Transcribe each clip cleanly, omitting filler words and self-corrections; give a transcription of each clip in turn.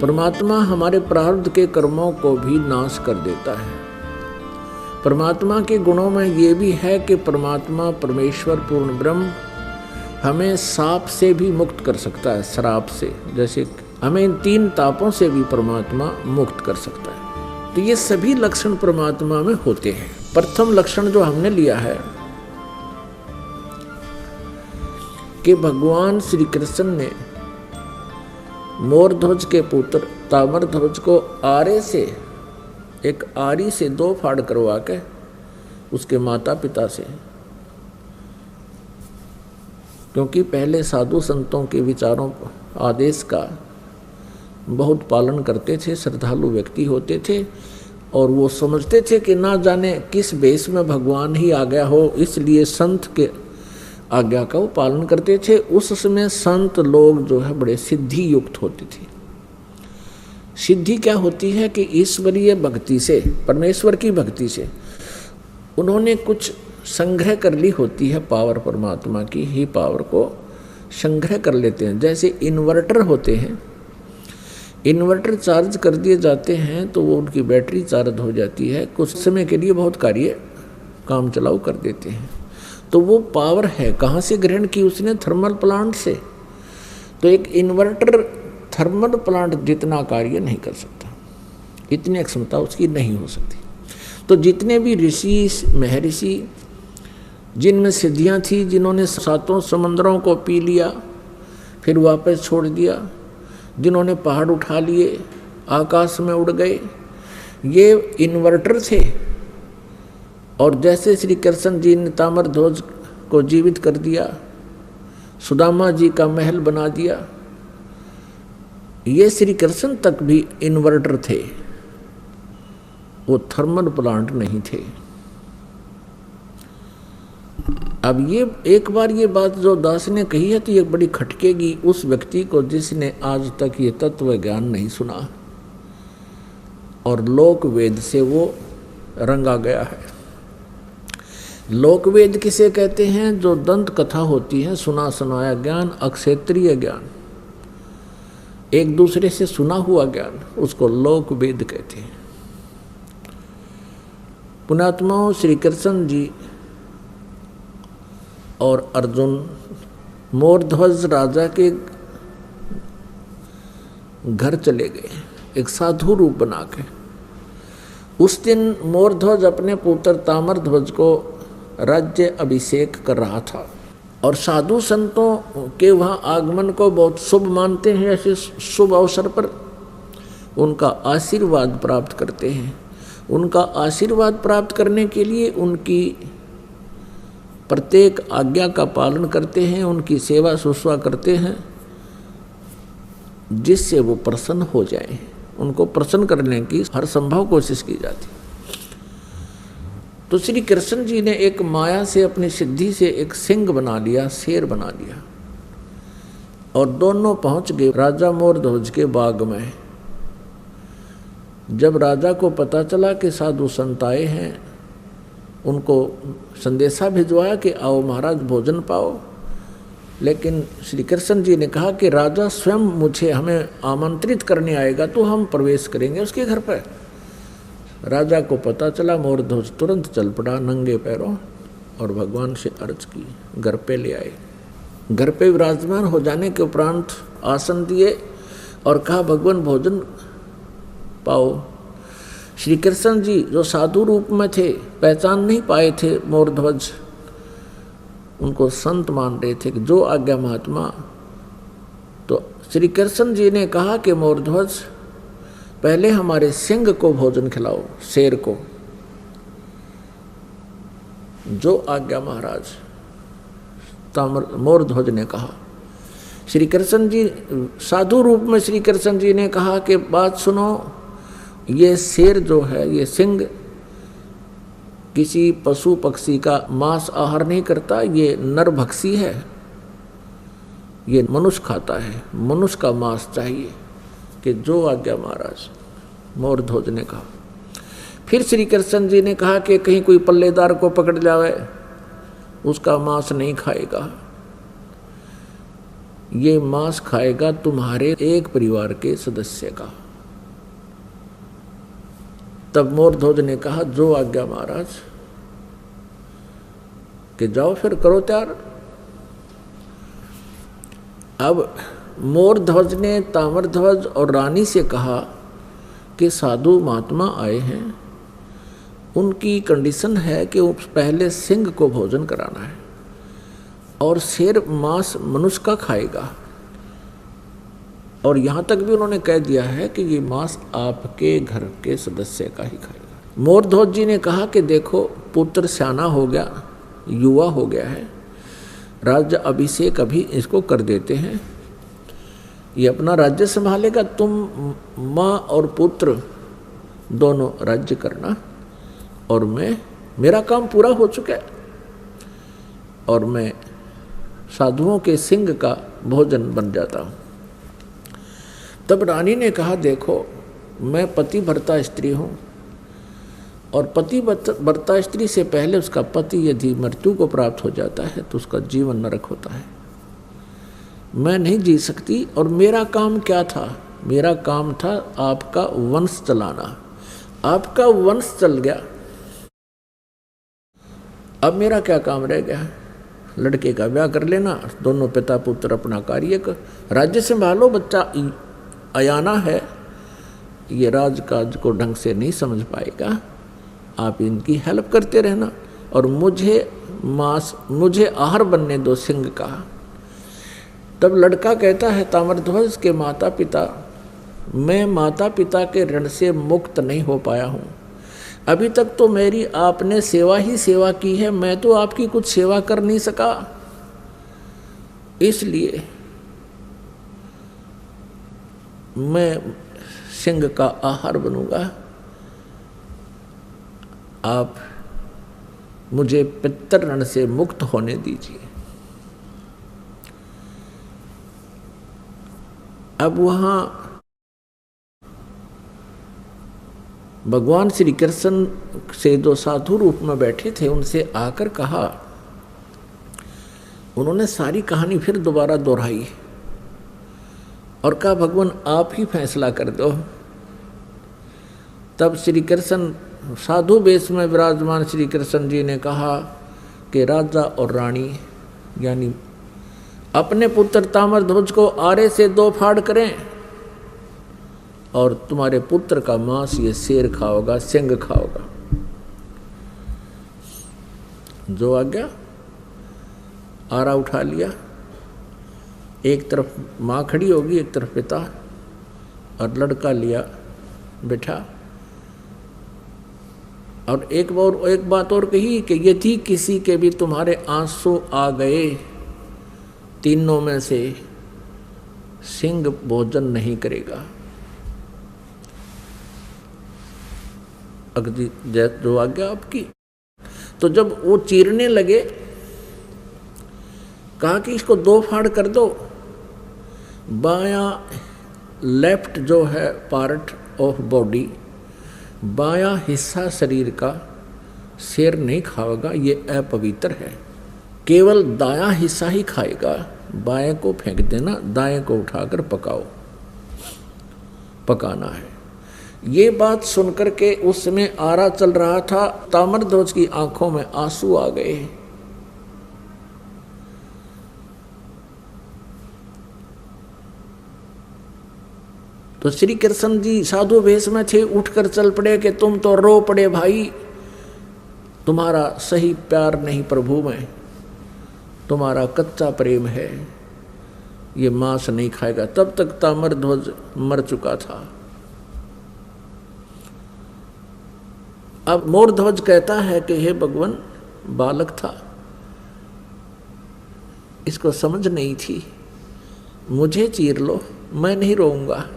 परमात्मा हमारे प्रारब्ध के कर्मों को भी नाश कर देता है। परमात्मा के गुणों में ये भी है कि परमात्मा परमेश्वर पूर्ण ब्रह्म हमें साप से भी मुक्त कर सकता है, श्राप से। जैसे हमें इन 3 तापों से भी परमात्मा मुक्त कर सकता है। तो ये सभी लक्षण परमात्मा में होते हैं। प्रथम लक्षण जो हमने लिया है कि भगवान श्री कृष्ण ने मोरध्वज के पुत्र ताम्रध्वज को आरे से, एक आरी से 2 फाड़ करवा के उसके माता पिता से, क्योंकि पहले साधु संतों के विचारों आदेश का बहुत पालन करते थे, श्रद्धालु व्यक्ति होते थे और वो समझते थे कि ना जाने किस वेश में भगवान ही आ गया हो, इसलिए संत के आज्ञा का वो पालन करते थे। उस समय संत लोग जो है बड़े सिद्धि युक्त होते थे। सिद्धि क्या होती है कि ईश्वरीय भक्ति से, परमेश्वर की भक्ति से उन्होंने कुछ संग्रह कर ली होती है, पावर परमात्मा की ही पावर को संग्रह कर लेते हैं। जैसे इन्वर्टर होते हैं, इन्वर्टर चार्ज कर दिए जाते हैं तो वो उनकी बैटरी चार्ज हो जाती है, कुछ समय के लिए बहुत कार्य काम चलाऊ कर देते हैं। तो वो पावर है कहाँ से ग्रहण की उसने? थर्मल प्लांट से। तो एक इन्वर्टर थर्मल प्लांट जितना कार्य नहीं कर सकता, इतनी क्षमता उसकी नहीं हो सकती। तो जितने भी ऋषि महर्षि जिनमें सिद्धियाँ थी, जिन्होंने 7 समंदरों को पी लिया फिर वापस छोड़ दिया, जिन्होंने पहाड़ उठा लिए आकाश में उड़ गए, ये इन्वर्टर थे। और जैसे श्री कृष्ण जी ने ताम्रध्वज को जीवित कर दिया, सुदामा जी का महल बना दिया, ये श्री कृष्ण तक भी इन्वर्टर थे, वो थर्मल प्लांट नहीं थे। अब ये एक बार ये बात जो दास ने कही है तो ये बड़ी खटकेगी उस व्यक्ति को जिसने आज तक ये तत्व ज्ञान नहीं सुना और लोक वेद से वो रंगा गया है। लोक वेद किसे कहते हैं? जो दंत कथा होती है, सुना सुनाया ज्ञान, अक्षेत्रीय ज्ञान, एक दूसरे से सुना हुआ ज्ञान, उसको लोक वेद कहते हैं। पुण्यात्माओं, श्री कृष्ण जी और अर्जुन मोरध्वज राजा के घर चले गए एक साधु रूप बना के। उस दिन मोरध्वज अपने पुत्र ताम्रध्वज को राज्य अभिषेक कर रहा था और साधु संतों के वहाँ आगमन को बहुत शुभ मानते हैं। ऐसे शुभ अवसर पर उनका आशीर्वाद प्राप्त करते हैं। उनका आशीर्वाद प्राप्त करने के लिए उनकी प्रत्येक आज्ञा का पालन करते हैं, उनकी सेवा शुश्रूषा करते हैं, जिससे वो प्रसन्न हो जाए। उनको प्रसन्न करने की हर संभव कोशिश की जाती। तो श्री कृष्ण जी ने एक माया से, अपनी सिद्धि से एक सिंह बना लिया, शेर बना लिया और दोनों पहुंच गए राजा मोरध्वज के बाग में। जब राजा को पता चला कि साधु संत आए हैं, उनको संदेशा भिजवाया कि आओ महाराज भोजन पाओ। लेकिन श्री कृष्ण जी ने कहा कि राजा स्वयं हमें आमंत्रित करने आएगा तो हम प्रवेश करेंगे उसके घर पर। राजा को पता चला, मोरध्वज तुरंत चल पड़ा नंगे पैरों और भगवान से अर्ज की, घर पे ले आए। घर पे विराजमान हो जाने के उपरांत आसन दिए और कहा भगवान भोजन पाओ। श्री कृष्ण जी जो साधु रूप में थे, पहचान नहीं पाए थे मोरध्वज, उनको संत मान रहे थे कि जो आज्ञा महात्मा। तो श्री कृष्ण जी ने कहा कि मोरध्वज पहले हमारे सिंह को भोजन खिलाओ, शेर को। जो आज्ञा महाराज, मोरध्वज ने कहा। श्री कृष्ण जी साधु रूप में श्री कृष्ण जी ने कहा कि बात सुनो, ये शेर जो है, ये सिंह किसी पशु पक्षी का मांस आहार नहीं करता, ये नरभक्षी है, ये मनुष्य खाता है, मनुष्य का मांस चाहिए। कि जो आज्ञा महाराज, मोरध्वज ने कहा। फिर श्री कृष्ण जी ने कहा कि कहीं कोई पल्लेदार को पकड़ जावे, उसका मांस नहीं खाएगा। ये मांस खाएगा तुम्हारे एक परिवार के सदस्य का। तब मोरध्वज ने कहा, जो आज्ञा महाराज, कि जाओ फिर करो तैयार। अब मोरध्वज ने ताम्रध्वज और रानी से कहा कि साधु महात्मा आए हैं, उनकी कंडीशन है कि वो पहले सिंह को भोजन कराना है और शेर मांस मनुष्य का खाएगा, और यहाँ तक भी उन्होंने कह दिया है कि ये मांस आपके घर के सदस्य का ही खाएगा। मोरध्वज जी ने कहा कि देखो, पुत्र सियाना हो गया, युवा हो गया है, राज्य अभिषेक अभी इसको कर देते हैं, ये अपना राज्य संभालेगा, तुम माँ और पुत्र दोनों राज्य करना, और मेरा काम पूरा हो चुका है, और मैं साधुओं के सिंह का भोजन बन जाता हूँ। तब रानी ने कहा, देखो, मैं पतिव्रता स्त्री हूँ, और पतिव्रता स्त्री से पहले उसका पति यदि मृत्यु को प्राप्त हो जाता है तो उसका जीवन नरक होता है। मैं नहीं जी सकती, और मेरा काम क्या था? मेरा काम था आपका वंश चलाना। आपका वंश चल गया, अब मेरा क्या काम रह गया? लड़के का ब्याह कर लेना, दोनों पिता पुत्र अपना कार्य कर, राज्य संभालो। बच्चा अयाना है, ये राजकाज को ढंग से नहीं समझ पाएगा, आप इनकी हेल्प करते रहना, और मुझे आहार बनने दो सिंह का। तब लड़का कहता है, ताम्रध्वज के माता पिता, मैं माता पिता के ऋण से मुक्त नहीं हो पाया हूँ, अभी तक तो मेरी आपने सेवा ही सेवा की है, मैं तो आपकी कुछ सेवा कर नहीं सका, इसलिए मैं सिंह का आहार बनूंगा। आप मुझे पितृ ऋण से मुक्त होने दीजिए। अब वहाँ भगवान श्री कृष्ण से जो साधु रूप में बैठे थे, उनसे आकर कहा, उन्होंने सारी कहानी फिर दोबारा दोहराई और कहा, भगवान आप ही फैसला कर दो। तब श्री कृष्ण साधु वेश में विराजमान श्री कृष्ण जी ने कहा कि राजा और रानी यानी अपने पुत्र ताम्रध्वज को आरे से 2 फाड़ करें, और तुम्हारे पुत्र का मांस ये शेर खाओगा, सिंह खाओगा। जो आज्ञा, आरा उठा लिया, एक तरफ माँ खड़ी होगी, एक तरफ पिता, और लड़का लिया बिठा। और एक बात और कही कि यदि किसी के भी तुम्हारे आंसू आ गए, तीनों में से सिंह भोजन नहीं करेगा। अगदी जो आज्ञा आपकी। तो जब वो चीरने लगे, कहा कि इसको 2 फाड़ कर दो। बायां लेफ्ट जो है पार्ट ऑफ बॉडी, बायां हिस्सा शरीर का शेर नहीं खाएगा, ये अपवित्र है, केवल दायां हिस्सा ही खाएगा। बाएं को फेंक देना, दाएं को उठाकर पकाना है। ये बात सुनकर के उस समय आरा चल रहा था, ताम्रध्वज की आंखों में आंसू आ गए। तो श्री कृष्ण जी साधु वेश में थे, उठकर चल पड़े कि तुम तो रो पड़े भाई, तुम्हारा सही प्यार नहीं प्रभु में, तुम्हारा कच्चा प्रेम है, ये मांस नहीं खाएगा। तब तक ताम्रध्वज मर चुका था। अब मोरध्वज कहता है कि हे भगवान, बालक था, इसको समझ नहीं थी, मुझे चीर लो, मैं नहीं रोऊंगा।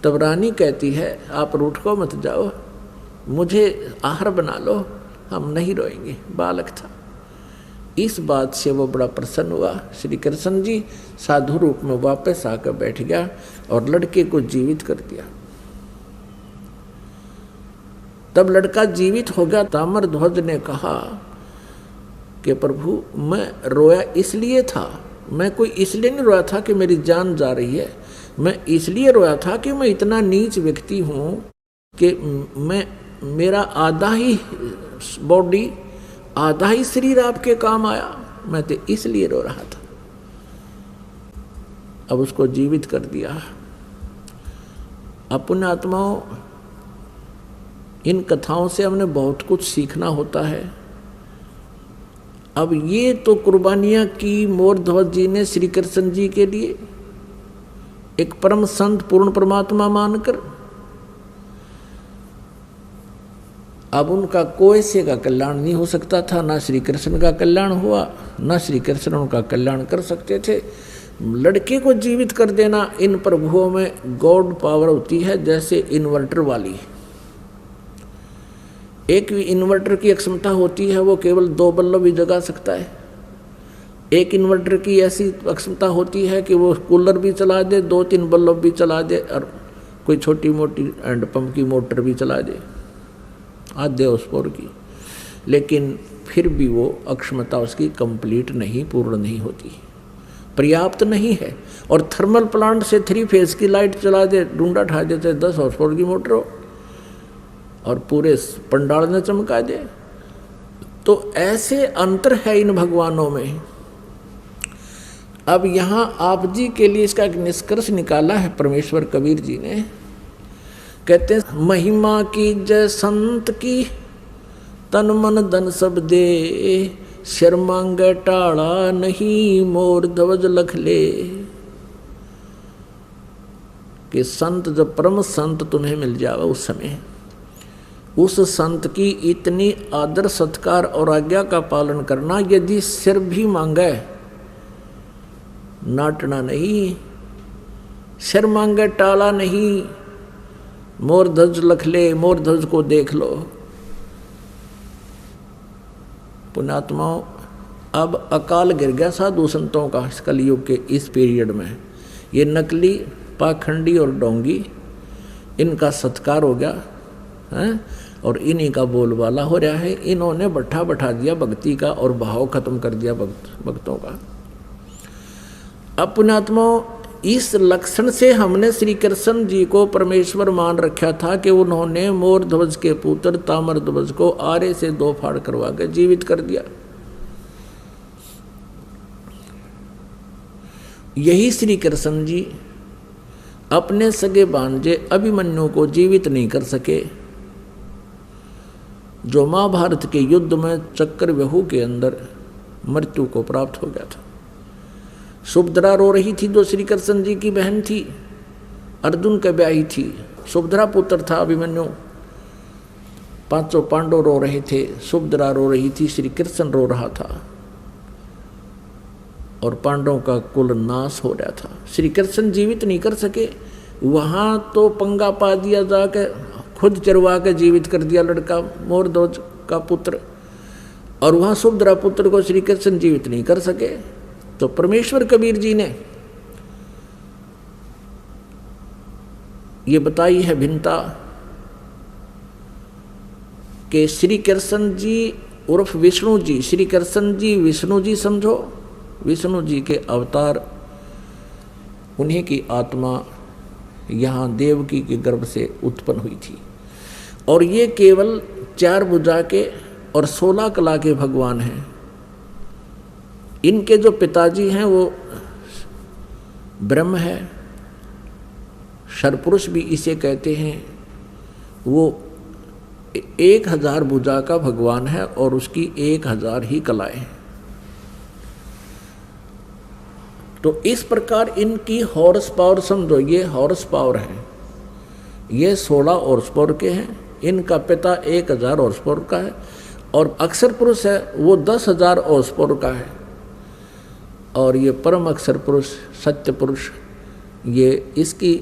तब रानी कहती है, आप रूठ को मत जाओ, मुझे आहार बना लो, हम नहीं रोएंगे, बालक था। इस बात से वो बड़ा प्रसन्न हुआ। श्री कृष्ण जी साधु रूप में वापस आकर बैठ गया और लड़के को जीवित कर दिया। तब लड़का जीवित हो गया। ताम्रध्वज ने कहा कि प्रभु, मैं रोया इसलिए था मैं कोई इसलिए नहीं रोया था कि मेरी जान जा रही है, मैं इसलिए रोया था कि मैं इतना नीच व्यक्ति हूँ कि मेरा आधा ही बॉडी, आधा ही शरीर आपके काम आया, मैं तो इसलिए रो रहा था। अब उसको जीवित कर दिया। अपने आत्माओं, इन कथाओं से हमने बहुत कुछ सीखना होता है। अब ये तो कुर्बानियां की मोर ध्वज जी ने श्री कृष्ण जी के लिए, एक परम संत पूर्ण परमात्मा मानकर। अब उनका कोई से का कल्याण नहीं हो सकता था, ना श्री कृष्ण का कल्याण हुआ, ना श्री कृष्ण उनका कल्याण कर सकते थे। लड़के को जीवित कर देना, इन प्रभुओं में गॉड पावर होती है, जैसे इन्वर्टर वाली। एक इन्वर्टर की क्षमता होती है, वो केवल 2 बल्ब भी जगा सकता है। एक इन्वर्टर की ऐसी क्षमता होती है कि वो कूलर भी चला दे, 2-3 बल्ब भी चला दे, और कोई छोटी मोटी हैंडपम्प की मोटर भी चला दे, आधे हॉर्सपावर की। लेकिन फिर भी वो अक्षमता उसकी कंप्लीट नहीं, पूर्ण नहीं होती, पर्याप्त नहीं है। और थर्मल प्लांट से 3 फेज की लाइट चला दे, डूंडा ठा देते 10 हॉर्सपावर की मोटर हो, और पूरे पंडाल ने चमका दे। तो ऐसे अंतर है इन भगवानों में। अब यहाँ आप जी के लिए इसका एक निष्कर्ष निकाला है परमेश्वर कबीर जी ने। कहते हैं, महिमा की जय संत की, तन मन धन सब दे, शर्मांगे टाड़ा नहीं, मोर ध्वज लख ले। कि संत, जब परम संत तुम्हें मिल जावे उस समय, उस संत की इतनी आदर सत्कार और आज्ञा का पालन करना। यदि सिर भी मांगे, नाटना नहीं, सिर मांगे टाला नहीं, मोर ध्वज लख ले, मोर ध्वज को देख लो। पुण्यात्माओं, अब अकाल गिर गया साधु संतों का इस कलयुग के इस पीरियड में। ये नकली, पाखंडी और डोंगी, इनका सत्कार हो गया है, और इन्हीं का बोलबाला हो रहा है। इन्होंने बैठा दिया भक्ति का, और भाव खत्म कर दिया भक्तों का। अब पुण्यात्माओं, इस लक्षण से हमने श्री कृष्ण जी को परमेश्वर मान रखा था कि उन्होंने मोर ध्वज के पुत्र ताम्र ध्वज को आरे से 2 फाड़ करवा के जीवित कर दिया। यही श्री कृष्ण जी अपने सगे भांजे अभिमन्यु को जीवित नहीं कर सके, जो महाभारत के युद्ध में चक्रव्यूह के अंदर मृत्यु को प्राप्त हो गया था। सुभद्रा रो रही थी, जो श्री कृष्ण जी की बहन थी, अर्जुन के ब्याही थी। सुभद्रा पुत्र था अभिमन्यु। 5 पांडव रो रहे थे, सुभद्रा रो रही थी, श्री कृष्ण रो रहा था, और पांडवों का कुल नाश हो रहा था। श्री कृष्ण जीवित नहीं कर सके। वहां तो पंगा पा दिया, जाके खुद चरवा के जीवित कर दिया लड़का मोर ध्वज का पुत्र, और वहां सुभद्रा पुत्र को श्री कृष्ण जीवित नहीं कर सके। तो परमेश्वर कबीर जी ने ये बताई है भिन्नता कि श्री कृष्ण जी उर्फ विष्णु जी, श्री कृष्ण जी विष्णु जी समझो, विष्णु जी के अवतार, उन्हीं की आत्मा यहाँ देवकी के गर्भ से उत्पन्न हुई थी। और ये केवल 4 भुजा के और 16 कला के भगवान हैं। इनके जो पिताजी हैं वो ब्रह्म है, शरपुरुष भी इसे कहते हैं। वो 1000 भुजा का भगवान है और उसकी 1000 ही कलाएं। तो इस प्रकार इनकी हॉर्स पावर समझो, ये हॉर्स पावर है, ये 16 हॉर्स पावर के हैं। इनका पिता 1000 हॉर्स पावर का है, और अक्षर पुरुष है वो 10,000 हॉर्स पावर का है। और ये परम अक्षर पुरुष, सत्य पुरुष, ये इसकी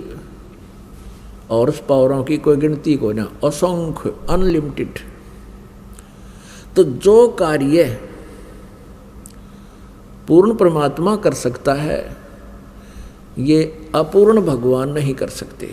हॉर्स पावरों की कोई गिनती को ना, असंख्य, अनलिमिटेड। तो जो कार्य पूर्ण परमात्मा कर सकता है, ये अपूर्ण भगवान नहीं कर सकते।